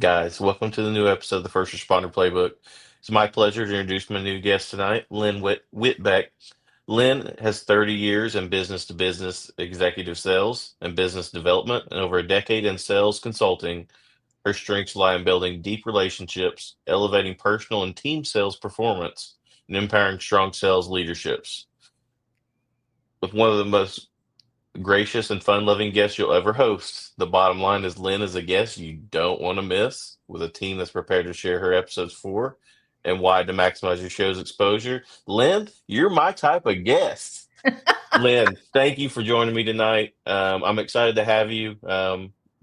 Guys, welcome to the new episode of the First Responder Playbook. It's my pleasure to introduce my new guest tonight, Lynn Whitbeck. Lynn has 30 years in business to business executive sales and business development and over a decade in sales consulting. Her strengths lie in building deep relationships, elevating personal and team sales performance, and empowering strong sales leaderships. With one of the most gracious and fun-loving guests you'll ever host. The bottom line is Lynn is a guest you don't want to miss, with a team that's prepared to share her episodes for and why to maximize your show's exposure. Lynn, you're my type of guest. Lynn, thank you for joining me tonight. I'm excited to have you.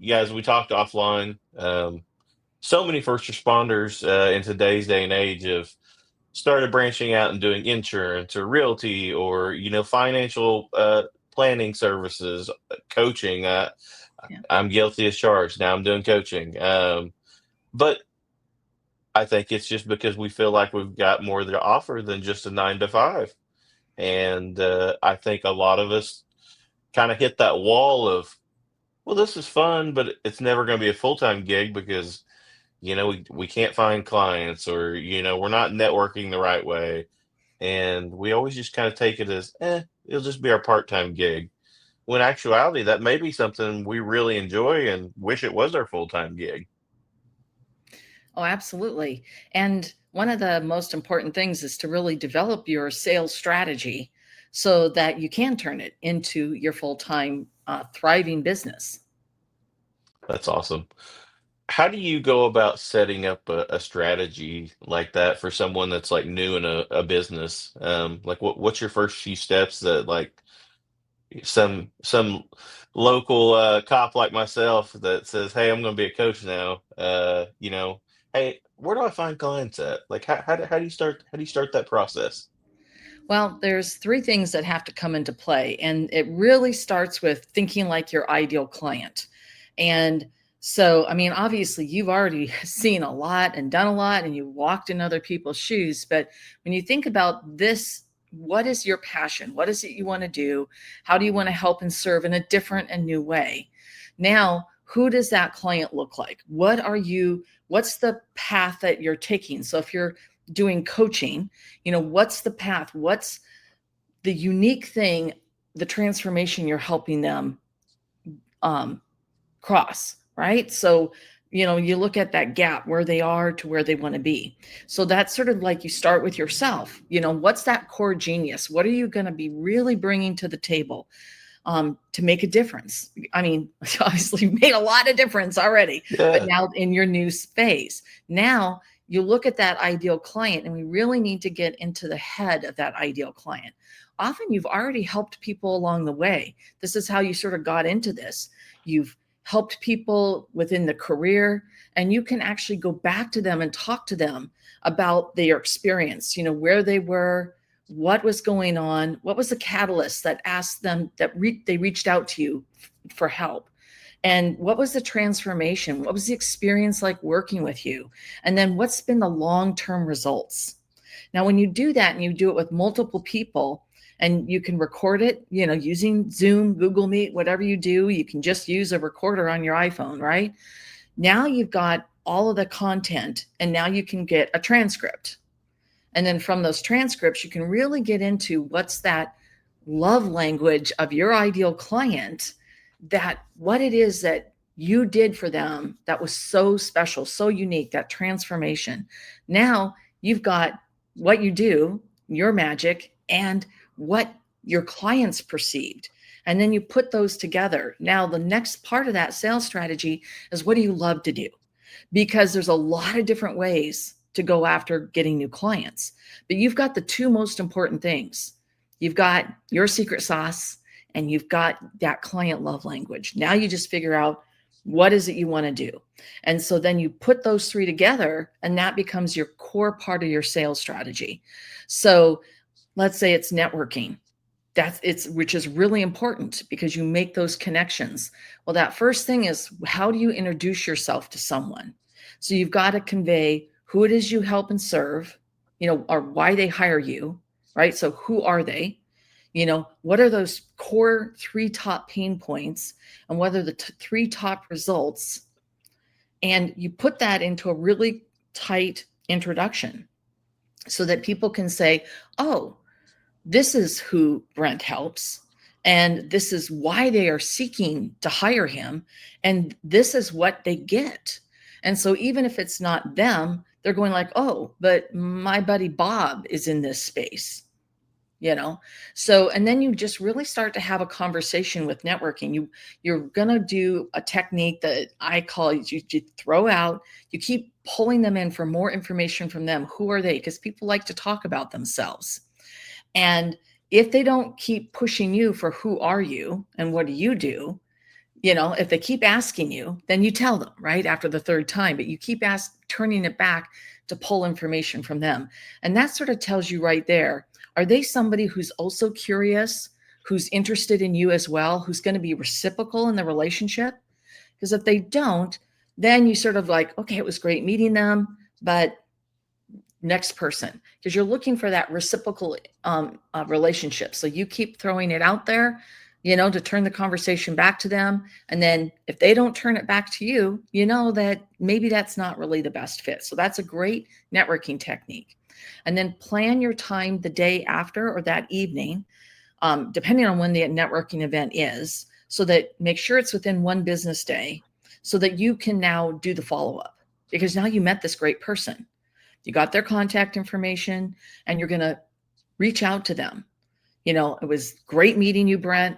You guys, we talked offline. So many first responders in today's day and age have started branching out and doing insurance or realty or financial planning services, coaching. Yeah. I'm guilty as charged. Now I'm doing coaching, but I think it's just because we feel like we've got more to offer than just a 9 to 5, and I think a lot of us kind of hit that wall of, well, this is fun, but it's never going to be a full-time gig because we can't find clients, or we're not networking the right way, and we always just kind of take it as, it'll just be our part-time gig, when actuality that may be something we really enjoy and wish it was our full-time gig. Oh, absolutely. And one of the most important things is to really develop your sales strategy so that you can turn it into your full-time thriving business. That's awesome. How do you go about setting up a strategy like that for someone that's like new in a business? Like what's your first few steps that, like, some local cop like myself that says, "Hey, I'm going to be a coach now." Hey, where do I find clients at? Like, how do you start? How do you start that process? Well, there's three things that have to come into play, and it really starts with thinking like your ideal client. And so, I mean, obviously, you've already seen a lot and done a lot, and you walked in other people's shoes. But when you think about this, what is your passion? What is it you want to do? How do you want to help and serve in a different and new way? Now, who does that client look like? What's the path that you're taking? So if you're doing coaching, what's the path? What's the unique thing, the transformation you're helping them um, cross, right? So, you look at that gap where they are to where they want to be. So that's sort of like you start with yourself. What's that core genius? What are you going to be really bringing to the table to make a difference? I mean, obviously you made a lot of difference already, but Yeah. now in your new phase, now you look at that ideal client, and we really need to get into the head of that ideal client. Often you've already helped people along the way. This is how you sort of got into this. You've helped people within the career, and you can actually go back to them and talk to them about their experience, where they were, what was going on, what was the catalyst that asked them that they reached out to you for help, and what was the transformation, what was the experience like working with you, and then what's been the long-term results. Now when you do that and you do it with multiple people, and you can record it, using Zoom, Google Meet, whatever you do, you can just use a recorder on your iPhone, right? Now you've got all of the content, and now you can get a transcript. And then from those transcripts, you can really get into what's that love language of your ideal client, that what it is that you did for them that was so special, so unique, that transformation. Now you've got what you do, your magic, and what your clients perceived. And then you put those together. Now, the next part of that sales strategy is, what do you love to do? Because there's a lot of different ways to go after getting new clients. But you've got the two most important things. You've got your secret sauce, and you've got that client love language. Now you just figure out, what is it you want to do? And so then you put those three together, and that becomes your core part of your sales strategy. So let's say it's networking. Which is really important because you make those connections. Well, that first thing is, how do you introduce yourself to someone? So you've got to convey who it is you help and serve, or why they hire you, right? So who are they? What are those core three top pain points, and what are the three top results And you put that into a really tight introduction so that people can say, oh, this is who Brent helps. And this is why they are seeking to hire him. And this is what they get. And so even if it's not them, they're going like, oh, but my buddy Bob is in this space, you know. So and then you just really start to have a conversation with networking. You're going to do a technique that I call you throw out, you keep pulling them in for more information from them. Who are they? Because people like to talk about themselves. And if they don't keep pushing you for who are you and what do you do, you know, if they keep asking you, then you tell them right after the third time, but you keep turning it back to pull information from them. And that sort of tells you right there, are they somebody who's also curious, who's interested in you as well, who's going to be reciprocal in the relationship? Because if they don't, then you sort of like, okay, it was great meeting them, but next person, because you're looking for that reciprocal relationship. So you keep throwing it out there, you know, to turn the conversation back to them. And then if they don't turn it back to you, you know that maybe that's not really the best fit. So that's a great networking technique. And then plan your time the day after or that evening, depending on when the networking event is, so that make sure it's within one business day so that you can now do the follow-up, because now you met this great person. You got their contact information and you're going to reach out to them. You know, it was great meeting you, Brent.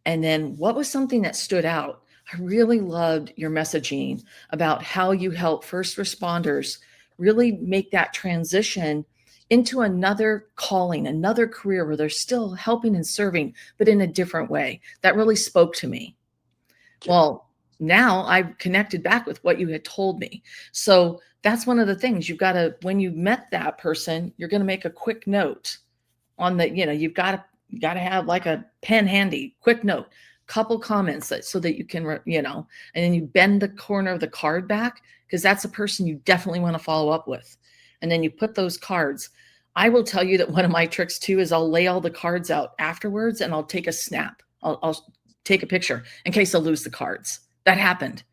And then what was something that stood out? I really loved your messaging about how you help first responders really make that transition into another calling, another career where they're still helping and serving, but in a different way. That really spoke to me. Well, now I've connected back with what you had told me. So that's one of the things you've got to, when you met that person, you're going to make a quick note on the, you know, you got to have like a pen handy, quick note, couple comments so that you can, you know, and then you bend the corner of the card back because that's a person you definitely want to follow up with. And then you put those cards. I will tell you that one of my tricks too is I'll lay all the cards out afterwards and I'll take a snap. I'll take a picture in case I lose the cards. That happened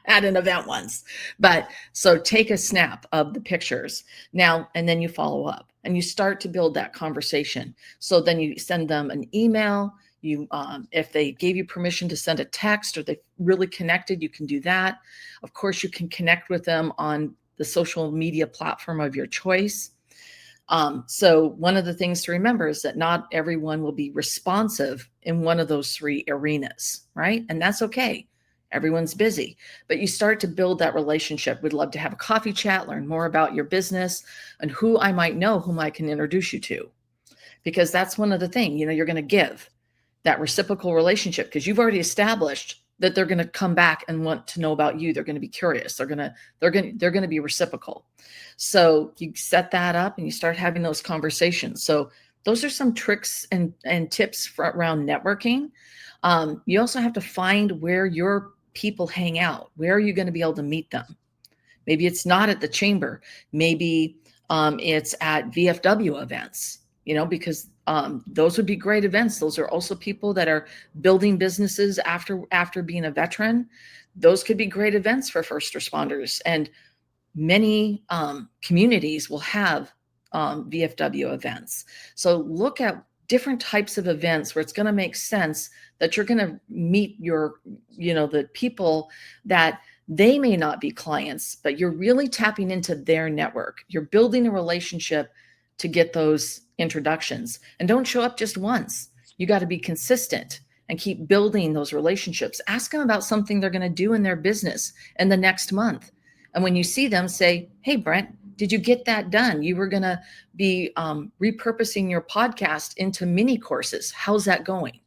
at an event once. But so take a snap of the pictures now, and then you follow up and you start to build that conversation. So then you send them an email. You, if they gave you permission to send a text or they really connected, you can do that. Of course, you can connect with them on the social media platform of your choice. So one of the things to remember is that not everyone will be responsive in one of those three arenas, right? And that's okay. Everyone's busy, but you start to build that relationship. We'd love to have a coffee chat, learn more about your business and who I might know, whom I can introduce you to, because that's one of the things, you know, you're going to give that reciprocal relationship because you've already established that they're going to come back and want to know about you. They're going to be curious. They're going to be reciprocal. So you set that up and you start having those conversations. So those are some tricks and tips around networking. You also have to find where your people hang out. Where are you going to be able to meet them? Maybe it's not at the chamber. Maybe it's at VFW events, you know, because those would be great events. Those are also people that are building businesses after being a veteran. Those could be great events for first responders. And many communities will have VFW events. So look at different types of events where it's going to make sense that you're going to meet your, you know, the people that they may not be clients, but you're really tapping into their network. You're building a relationship to get those introductions. And don't show up just once. You got to be consistent and keep building those relationships. Ask them about something they're going to do in their business in the next month. And when you see them, say, hey, Brent, did you get that done? You were going to be repurposing your podcast into mini courses. How's that going?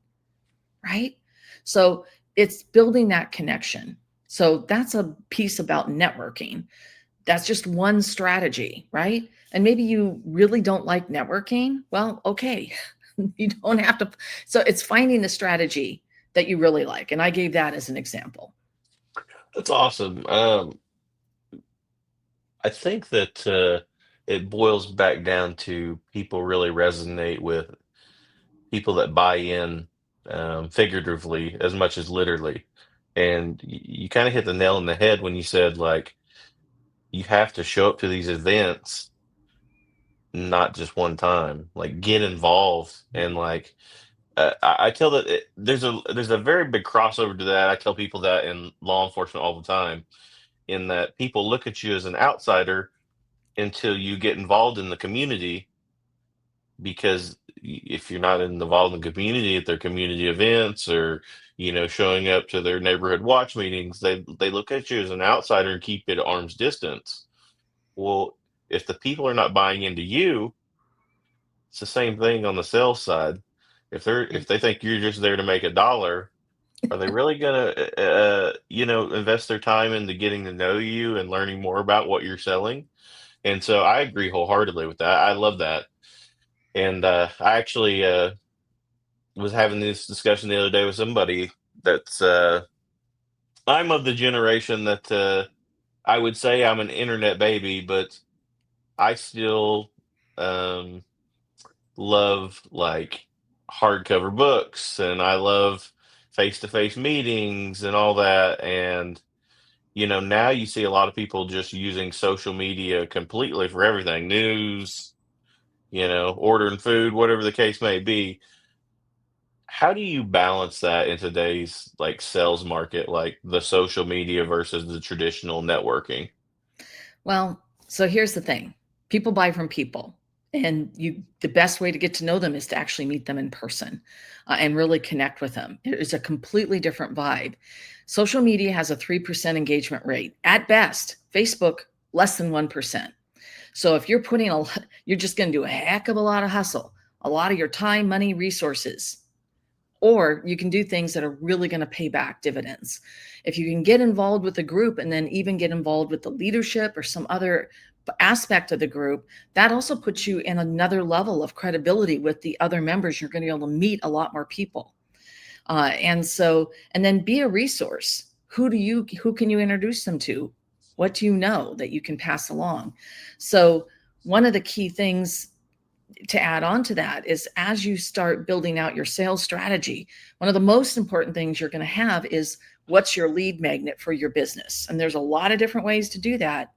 Right? So it's building that connection. So that's a piece about networking. That's just one strategy, right? And maybe you really don't like networking. Well, okay. You don't have to. So it's finding the strategy that you really like. And I gave that as an example. That's awesome. I think that it boils back down to people really resonate with people that buy in, figuratively as much as literally. And you kind of hit the nail on the head when you said, like, you have to show up to these events, not just one time. Like, get involved. And like, I tell that there's a very big crossover to that. I tell people that in law enforcement all the time, in that people look at you as an outsider until you get involved in the community, because if you're not involved in the community at their community events, or showing up to their neighborhood watch meetings, they look at you as an outsider and keep it at arm's distance. Well, if the people are not buying into you, it's the same thing on the sales side. If they think you're just there to make a dollar, are they really gonna invest their time into getting to know you and learning more about what you're selling? And so I agree wholeheartedly with that. I love that. And I actually was having this discussion the other day with somebody that's I'm of the generation that I would say I'm an internet baby, but I still um, love like hardcover books, and I love face-to-face meetings and all that. And now you see a lot of people just using social media completely for everything, news, ordering food, whatever the case may be. How do you balance that in today's like sales market, like the social media versus the traditional networking? Well, so here's the thing. People buy from people. And the best way to get to know them is to actually meet them in person, and really connect with them. It's a completely different vibe. Social media has a 3% engagement rate at best. Facebook, less than 1%. So if you're you're just going to do a heck of a lot of hustle, a lot of your time, money, resources, or you can do things that are really going to pay back dividends. If you can get involved with the group and then even get involved with the leadership or some other aspect of the group, that also puts you in another level of credibility with the other members. You're going to be able to meet a lot more people. And then be a resource. Who can you introduce them to? What do you know that you can pass along? So one of the key things to add on to that is, as you start building out your sales strategy, one of the most important things you're going to have is, what's your lead magnet for your business? And there's a lot of different ways to do that,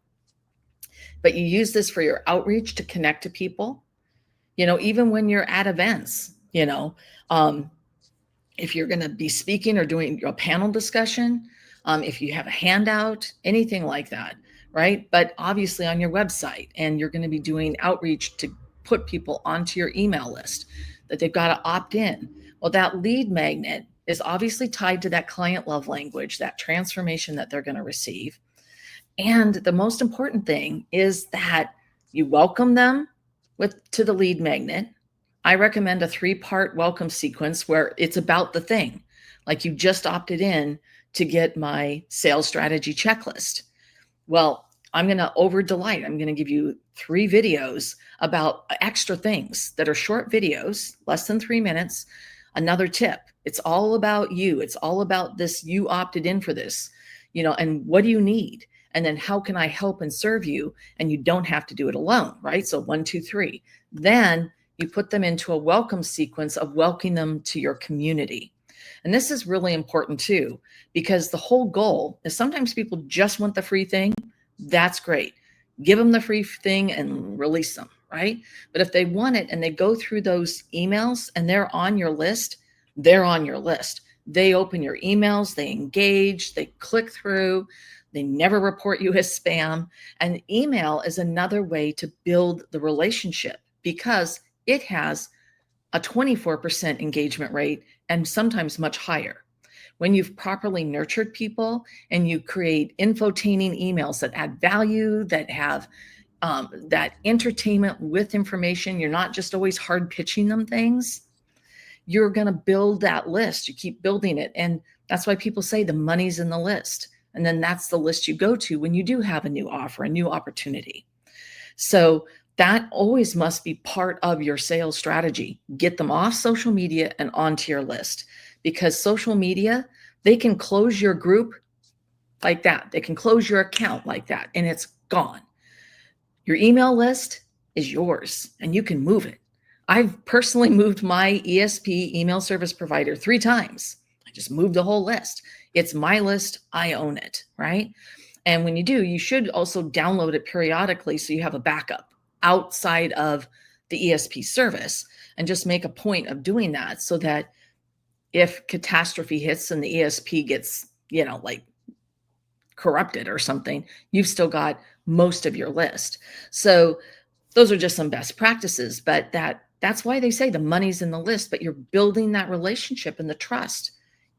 but you use this for your outreach to connect to people, even when you're at events, if you're going to be speaking or doing a panel discussion, if you have a handout, anything like that, right? But obviously on your website, and you're going to be doing outreach to put people onto your email list, that they've got to opt in. Well, that lead magnet is obviously tied to that client love language, that transformation that they're going to receive. And the most important thing is that you welcome them to the lead magnet. I recommend a 3-part welcome sequence where it's about the thing. Like, you just opted in to get my sales strategy checklist. Well, I'm going to over delight. I'm going to give you 3 videos about extra things that are short videos, less than 3 minutes. Another tip. It's all about you. It's all about this. You opted in for this, and what do you need? And then how can I help and serve you? And you don't have to do it alone, right? So 1, 2, 3. Then you put them into a welcome sequence of welcoming them to your community. And this is really important too, because the whole goal is, sometimes people just want the free thing. That's great. Give them the free thing and release them, right? But if they want it and they go through those emails and they're on your list, they're on your list. They open your emails, they engage, they click through, they never report you as spam. And email is another way to build the relationship, because it has a 24% engagement rate, and sometimes much higher. When you've properly nurtured people and you create infotaining emails that add value, that have that entertainment with information, you're not just always hard pitching them things, you're going to build that list. You keep building it. And that's why people say the money's in the list. And then that's the list you go to when you do have a new offer, a new opportunity. So that always must be part of your sales strategy. Get them off social media and onto your list, because social media, they can close your group like that. They can close your account like that, and it's gone. Your email list is yours, and you can move it. I've personally moved my ESP, email service provider, 3 times. I just moved the whole list. It's my list. I own it, right? And when you do, you should also download it periodically so you have a backup outside of the ESP service, and just make a point of doing that so that if catastrophe hits and the ESP gets, like corrupted or something, you've still got most of your list. So those are just some best practices, but that's why they say the money's in the list, but you're building that relationship and the trust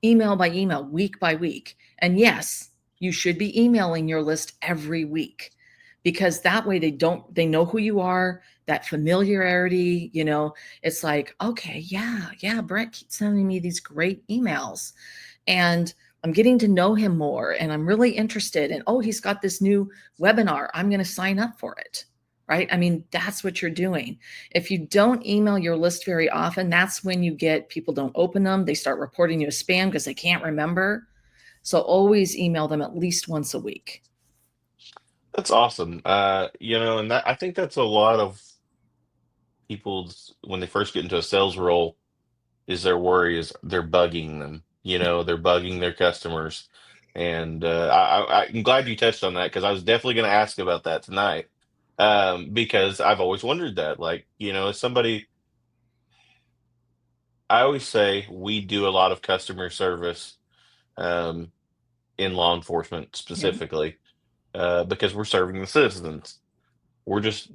email by email, week by week. And yes, you should be emailing your list every week, because that way they know who you are, that familiarity, it's like, okay, yeah, Brent keeps sending me these great emails and I'm getting to know him more and I'm really interested. And oh, he's got this new webinar. I'm going to sign up for it. Right? I mean, that's what you're doing. If you don't email your list very often, that's when you get people don't open them. They start reporting you as spam because they can't remember. So always email them at least once a week. That's awesome. And that I think that's a lot of people's when they first get into a sales role is their worry is they're bugging them. They're bugging their customers. And I'm glad you touched on that because I was definitely going to ask about that tonight. Because I've always wondered that, like, as somebody, I always say we do a lot of customer service um, in law enforcement Yeah. specifically because we're serving the citizens. We're just,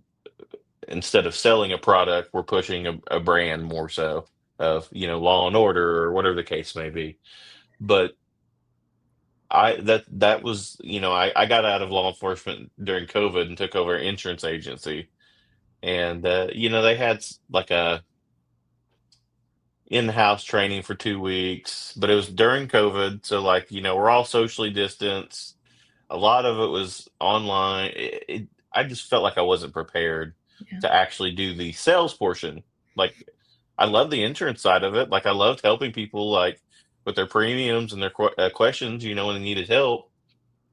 instead of selling a product, we're pushing a brand more so of, law and order or whatever the case may be. But that was, I got out of law enforcement during COVID and took over an insurance agency. And, they had like a in-house training for 2 weeks, but it was during COVID. So like, we're all socially distanced. A lot of it was online. I just felt like I wasn't prepared Yeah. to actually do the sales portion. Like, I love the insurance side of it. Like, I loved helping people, like, with their premiums and their questions, when they needed help.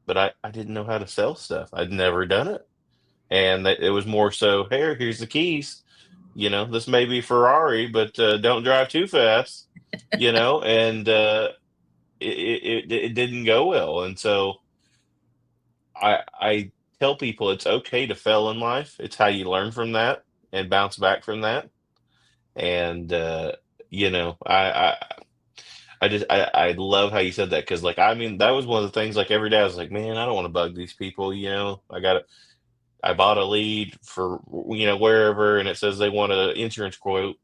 But I didn't know how to sell stuff. I'd never done it, and it was more so, hey, here's the keys. This may be Ferrari, but don't drive too fast. And it didn't go well, and so I tell people it's okay to fail in life. It's how you learn from that and bounce back from that. And you know, I just I love how you said that because like I mean that was one of the things like every day I was like, man, I don't want to bug these people. I bought a lead for wherever and it says they want an insurance quote.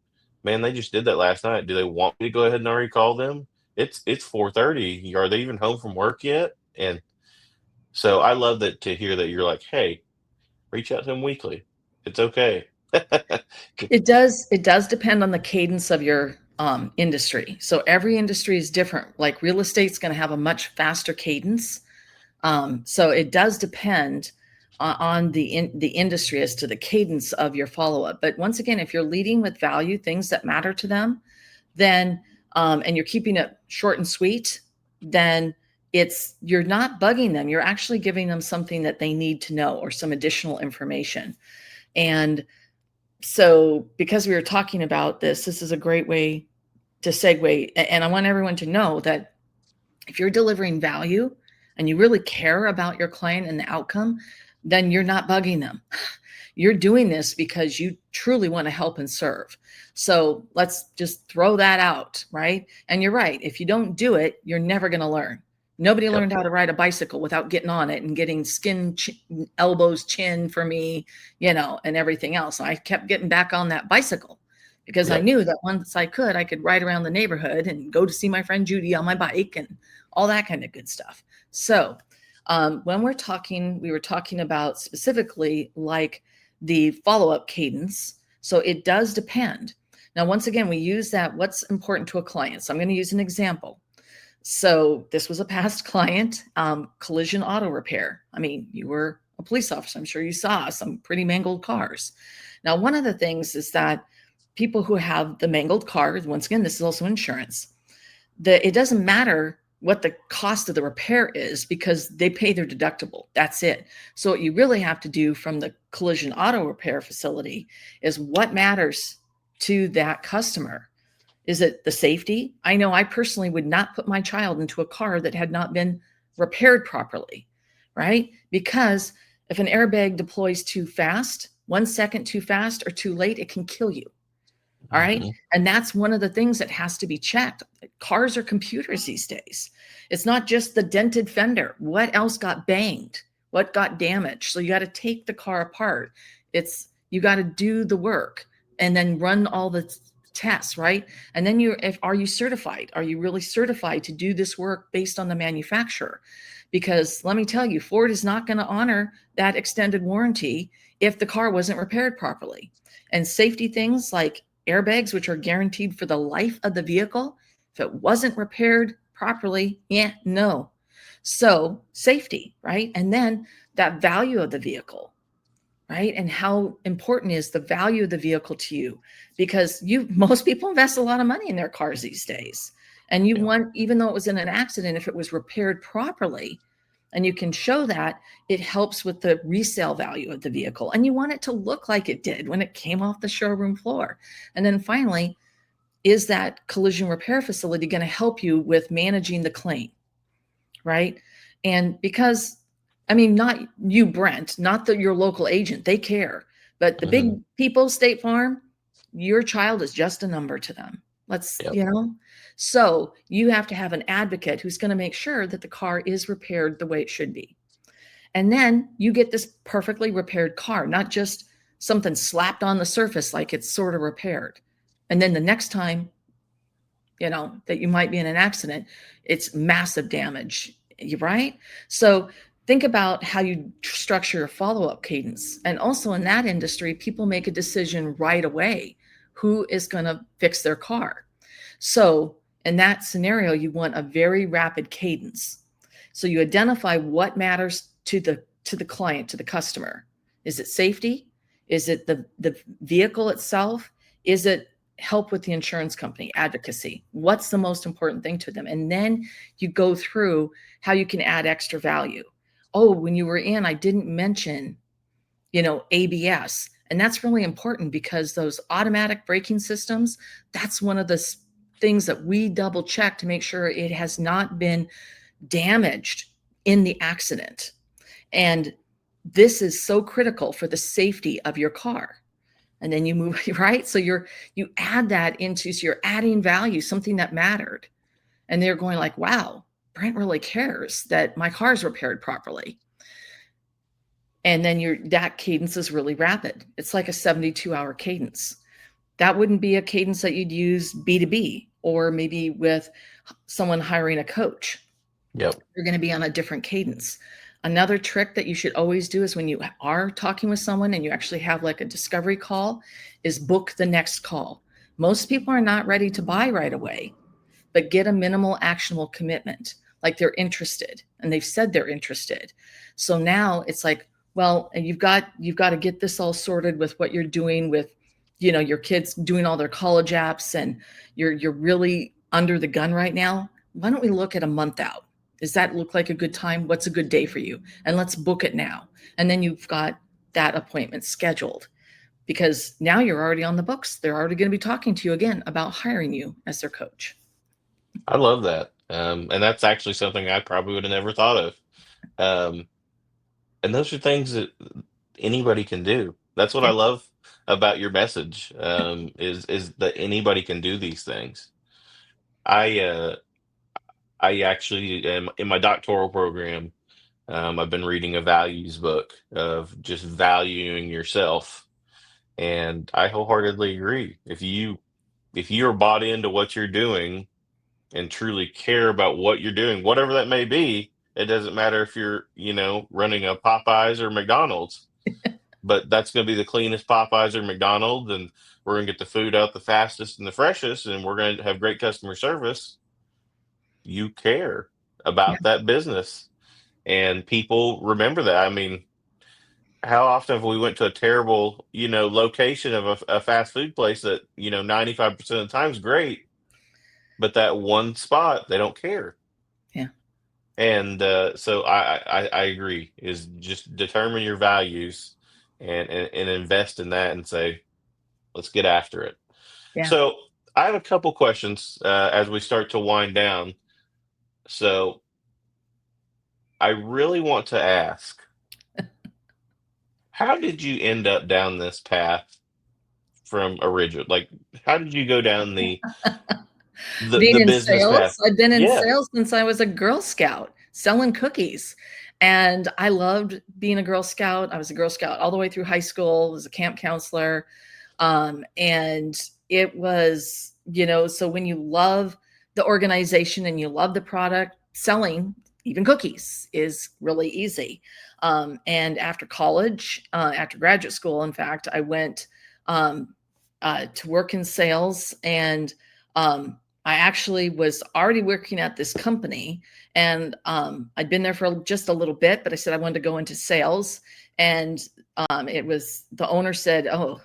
Man, they just did that last night. Do they want me to go ahead and already call them? It's 4:30. Are they even home from work yet? And so I love that to hear that you're like, hey, reach out to them weekly. It's okay. It does depend on the cadence of your industry. So every industry is different. Like real estate's going to have a much faster cadence. So it does depend on the industry as to the cadence of your follow-up. But once again, if you're leading with value, things that matter to them, then and you're keeping it short and sweet, then you're not bugging them. You're actually giving them something that they need to know or some additional information. And so because we were talking about this is a great way to segue. And I want everyone to know that if you're delivering value and you really care about your client and the outcome, then you're not bugging them. You're doing this because you truly want to help and serve. So let's just throw that out, right? And you're right. If you don't do it, you're never going to learn. Nobody Yep. learned how to ride a bicycle without getting on it and getting skin, elbows, chin for me, and everything else. I kept getting back on that bicycle because I Yep. knew that once I could ride around the neighborhood and go to see my friend Judy on my bike and all that kind of good stuff. So when we were talking about specifically like the follow-up cadence. So it does depend. Now, once again, we use that, what's important to a client. So I'm going to use an example. So this was a past client, collision auto repair. I mean, you were a police officer. I'm sure you saw some pretty mangled cars. Now, one of the things is that people who have the mangled cars, once again, this is also insurance, that it doesn't matter what the cost of the repair is because they pay their deductible. That's it. So what you really have to do from the collision auto repair facility is what matters to that customer. Is it the safety? I know I personally would not put my child into a car that had not been repaired properly, right? Because if an airbag deploys too fast, 1 second too fast or too late, it can kill you. All right. Hmm. And that's one of the things that has to be checked. Cars are computers these days. It's not just the dented fender. What else got banged? What got damaged? So you got to take the car apart. You got to do the work and then run all the tests, right? And then are you certified? Are you really certified to do this work based on the manufacturer? Because let me tell you, Ford is not going to honor that extended warranty if the car wasn't repaired properly. And safety things like airbags, which are guaranteed for the life of the vehicle, if it wasn't repaired properly, no. So safety, right? And then that value of the vehicle, right? And how important is the value of the vehicle to you? Because most people invest a lot of money in their cars these days. And you Yeah. want, even though it was in an accident, if it was repaired properly, and you can show that, it helps with the resale value of the vehicle. And you want it to look like it did when it came off the showroom floor. And then finally, is that collision repair facility going to help you with managing the claim? Right. And because, I mean, not you, Brent, not your local agent, they care. But the big Hmm. people, State Farm, your child is just a number to them. Yep. So you have to have an advocate who's going to make sure that the car is repaired the way it should be. And then you get this perfectly repaired car, not just something slapped on the surface like it's sort of repaired. And then the next time, that you might be in an accident, it's massive damage, right? So think about how you structure your follow-up cadence. And also in that industry, people make a decision right away who is going to fix their car. So in that scenario, you want a very rapid cadence. So you identify what matters to the client, to the customer. Is it safety? Is it the vehicle itself? Is it help with the insurance company, advocacy? What's the most important thing to them? And then you go through how you can add extra value. Oh, when you were in, I didn't mention, ABS. And that's really important because those automatic braking systems, that's one of the things that we double check to make sure it has not been damaged in the accident. And this is so critical for the safety of your car. And then you move, right? So you add that into, so you're adding value, something that mattered. And they're going like, wow, Brent really cares that my car's repaired properly. And then that cadence is really rapid. It's like a 72-hour cadence. That wouldn't be a cadence that you'd use B2B or maybe with someone hiring a coach. Yep. You're going to be on a different cadence. Another trick that you should always do is when you are talking with someone and you actually have like a discovery call is book the next call. Most people are not ready to buy right away, but get a minimal actionable commitment. Like they're interested and they've said they're interested. So now it's like, well, you've got to get this all sorted with what you're doing with, your kids doing all their college apps and you're really under the gun right now. Why don't we look at a month out? Does that look like a good time? What's a good day for you? And let's book it now. And then you've got that appointment scheduled because now you're already on the books. They're already going to be talking to you again about hiring you as their coach. I love that. And that's actually something I probably would have never thought of. Um, and those are things that anybody can do. That's what I Yeah. love about your message, is that anybody can do these things. I uh, I actually am in my doctoral program. I've been reading a values book of just valuing yourself, and I wholeheartedly agree. If you're bought into what you're doing and truly care about what you're doing, whatever that may be, it doesn't matter if you're, running a Popeyes or McDonald's, but that's going to be the cleanest Popeyes or McDonald's, and we're going to get the food out the fastest and the freshest, and we're going to have great customer service. You care Yeah. about that business, and people remember that. I mean, how often have we went to a terrible, location of a fast food place that, 95% of the time is great, but that one spot they don't care. Yeah. And so I agree. Is just determine your values and invest in that and say, let's get after it. Yeah. So I have a couple questions as we start to wind down. So I really want to ask, how did you end up down this path from original? Like, how did you go down Being the in business path? sales, I've been in Yeah. sales since I was a Girl Scout selling cookies. And I loved being a Girl Scout. I was a Girl Scout all the way through high school, was a camp counselor. And it was, so when you love the organization and you love the product, selling even cookies is really easy. And after college, after graduate school, in fact, I went to work in sales, and I actually was already working at this company, and I'd been there for just a little bit, but I said I wanted to go into sales. And it was the owner said, oh,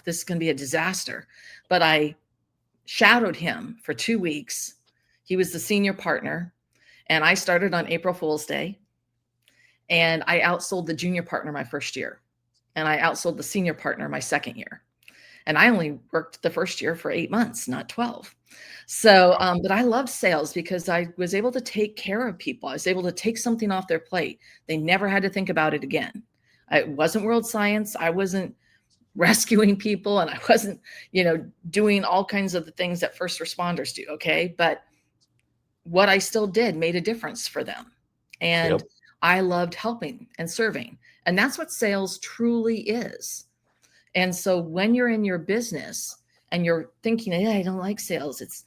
this is going to be a disaster. But I shadowed him for 2 weeks. He was the senior partner, and I started on April Fool's Day, and I outsold the junior partner my first year, and I outsold the senior partner my second year. And I only worked the first year for 8 months, not 12. So, but I loved sales because I was able to take care of people. I was able to take something off their plate. They never had to think about it again. It wasn't world science. I wasn't rescuing people, and I wasn't, doing all kinds of the things that first responders do. Okay. But what I still did made a difference for them. And Yep. I loved helping and serving. And that's what sales truly is. And so when you're in your business and you're thinking, hey, I don't like sales, it's,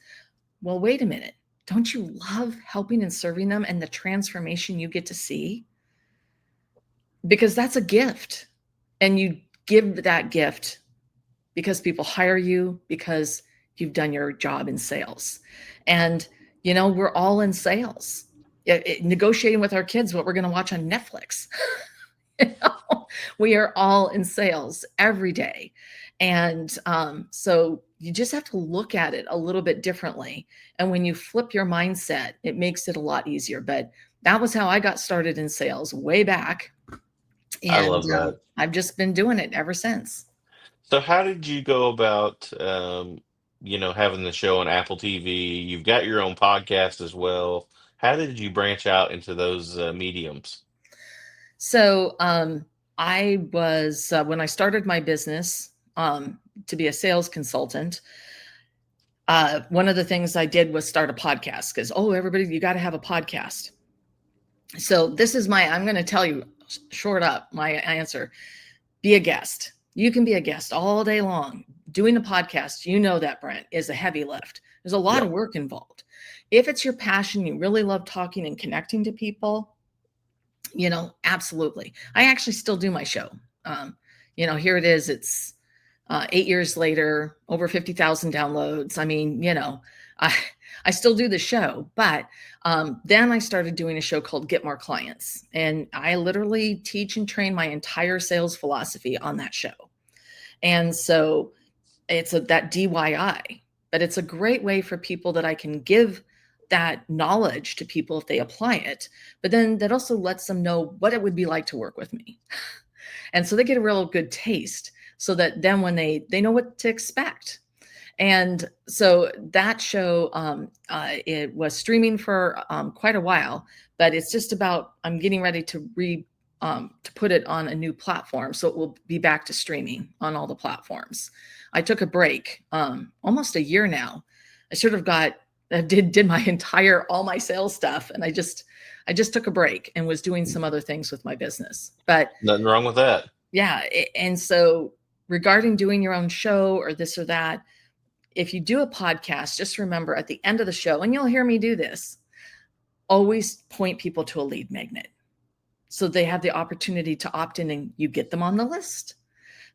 well, wait a minute. Don't you love helping and serving them and the transformation you get to see? Because that's a gift. And you give that gift because people hire you because you've done your job in sales. And, we're all in sales. Negotiating with our kids what we're going to watch on Netflix. We are all in sales every day. And so you just have to look at it a little bit differently. And when you flip your mindset, it makes it a lot easier. But that was how I got started in sales way back. I And love that. I've just been doing it ever since. So how did you go about, having the show on Apple TV? You've got your own podcast as well. How did you branch out into those mediums? So I was, when I started my business to be a sales consultant, one of the things I did was start a podcast because, everybody, you got to have a podcast. So this is I'm going to tell you short up my answer. Be a guest. You can be a guest all day long. Doing a podcast, that, Brent, is a heavy lift. There's a lot of Yep. work involved. If it's your passion, you really love talking and connecting to people, absolutely. I actually still do my show. Here it is. It's 8 years later, over 50,000 downloads. I mean, I, I still do the show, but then I started doing a show called Get More Clients. And I literally teach and train my entire sales philosophy on that show. And so it's that DIY, but it's a great way for people that I can give that knowledge to people if they apply it, but then that also lets them know what it would be like to work with me. And so they get a real good taste so that then when they know what to expect. And so that show, it was streaming for quite a while, but it's just about, I'm getting ready to put it on a new platform. So it will be back to streaming on all the platforms. I took a break, almost a year now. I sort of did my all my sales stuff. And I just took a break and was doing some other things with my business, but Nothing wrong with that. yeah. And so regarding doing your own show or this or that, if you do a podcast, just remember at the end of the show, and you'll hear me do this, always point people to a lead magnet. So they have the opportunity to opt in and you get them on the list.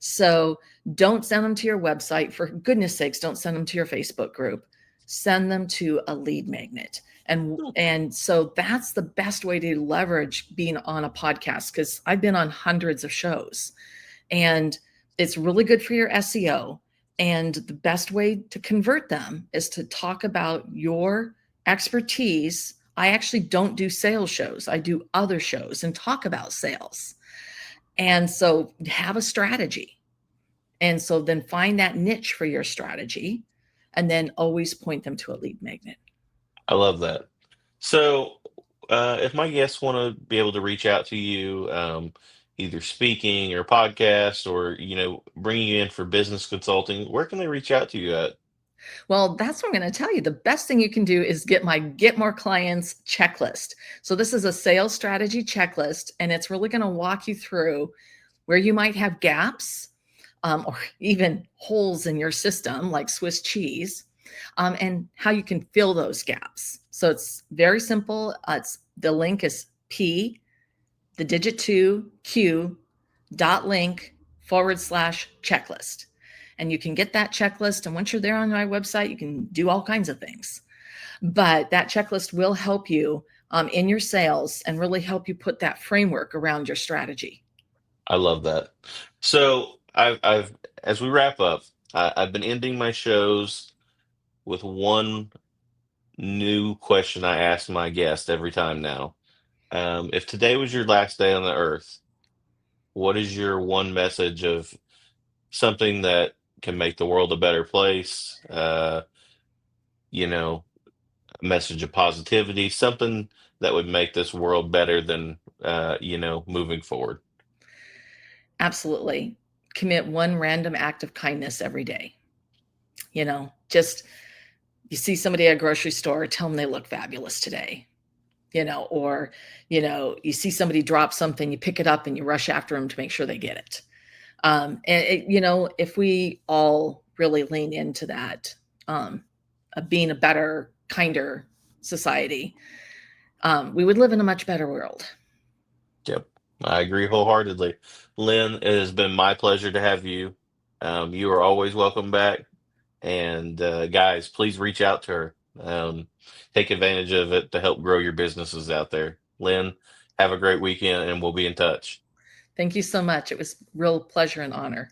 So don't send them to your website. For goodness sakes, don't send them to your Facebook group. Send them to a lead magnet. And so that's the best way to leverage being on a podcast, because I've been on hundreds of shows and it's really good for your SEO. And the best way to convert them is to talk about your expertise. I actually don't do sales shows. I do other shows and talk about sales. And so have a strategy. And so then find that niche for your strategy. and then always point them to a lead magnet. I love that. So, if my guests want to be able to reach out to you, either speaking or podcast, or bringing you in for business consulting, where can they reach out to you at? Well, that's what I'm going to tell you. The best thing you can do is get my Get More Clients checklist. So, this is a sales strategy checklist, and it's really going to walk you through where you might have gaps or even holes in your system, like Swiss cheese, and how you can fill those gaps. So, it's very simple. The link is P, the digit 2, Q.link/checklist. And you can get that checklist. And once you're there on my website, you can do all kinds of things. But that checklist will help you in your sales and really help you put that framework around your strategy. I love that. So, I've as we wrap up, I've been ending my shows with one new question I ask my guest every time now. If today was your last day on the earth, what is your one message of something that can make the world a better place? You know, a message of positivity, something that would make this world better than, moving forward. Absolutely. Commit one random act of kindness every day. Just you see somebody at a grocery store, tell them they look fabulous today. Or, you see somebody drop something, you pick it up and you rush after them to make sure they get it. If we all really lean into that, of being a better, kinder society, we would live in a much better world. Yep, I agree wholeheartedly. Lynn, it has been my pleasure to have you. You are always welcome back. And guys, please reach out to her. Take advantage of it to help grow your businesses out there. Lynn, have a great weekend and we'll be in touch. Thank you so much. It was real pleasure and honor.